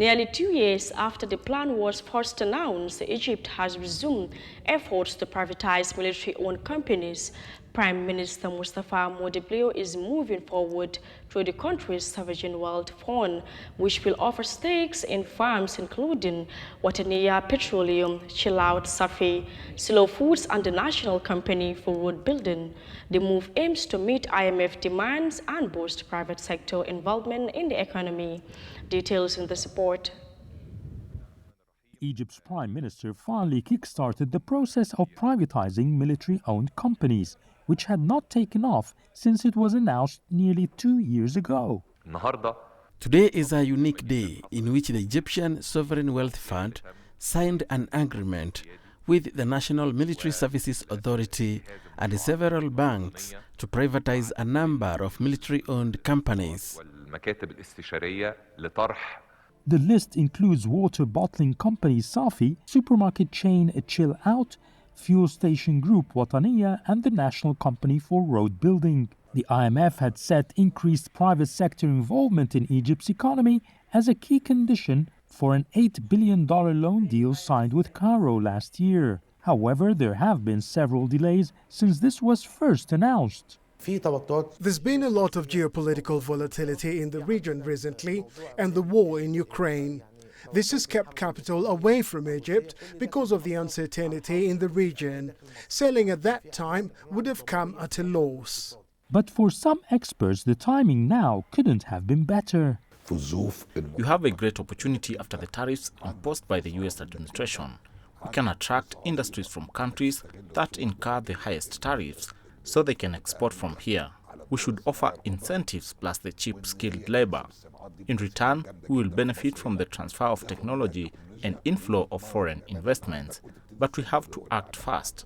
Nearly 2 years after the plan was first announced, Egypt has resumed efforts to privatize military-owned companies. Prime Minister Mustafa Modiblio is moving forward through the country's Sovereign Wealth Fund, which will offer stakes in firms including Wataniya Petroleum, Chilaut Safi, Slow Foods, and the National Company for Road Building. The move aims to meet IMF demands and boost private sector involvement in the economy. Details in this report. Egypt's Prime Minister finally kick-started the process of privatizing military-owned companies, which had not taken off since it was announced nearly 2 years ago. Today is a unique day in which the Egyptian Sovereign Wealth Fund signed an agreement with the National Military Services Authority and several banks to privatize a number of military-owned companies. The list includes water bottling company Safi, supermarket chain Chilaut, fuel station group Wataniya, and the National Company for Road Building. The IMF had set increased private sector involvement in Egypt's economy as a key condition for an $8 billion loan deal signed with Cairo last year. However, there have been several delays since this was first announced. There's been a lot of geopolitical volatility in the region recently and the war in Ukraine. This has kept capital away from Egypt because of the uncertainty in the region. Selling at that time would have come at a loss. But for some experts, the timing now couldn't have been better. You have a great opportunity after the tariffs imposed by the US administration. We can attract industries from countries that incur the highest tariffs, so they can export from here. We should offer incentives plus the cheap skilled labor. In return, we will benefit from the transfer of technology and inflow of foreign investments. But we have to act fast.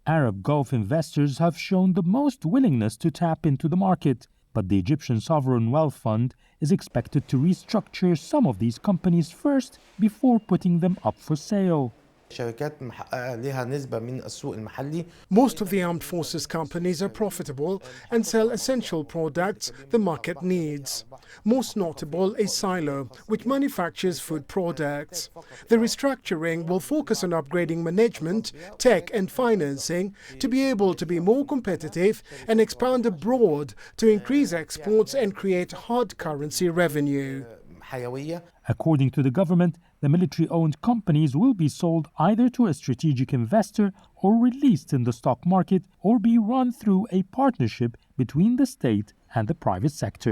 Arab Gulf investors have shown the most willingness to tap into the market, but the Egyptian Sovereign Wealth Fund is expected to restructure some of these companies first before putting them up for sale. Most of the armed forces companies are profitable and sell essential products the market needs. Most notable is Silo, which manufactures food products. The restructuring will focus on upgrading management, tech and financing to be able to be more competitive and expand abroad to increase exports and create hard currency revenue. According to the government, the military-owned companies will be sold either to a strategic investor or released in the stock market or be run through a partnership between the state and the private sector.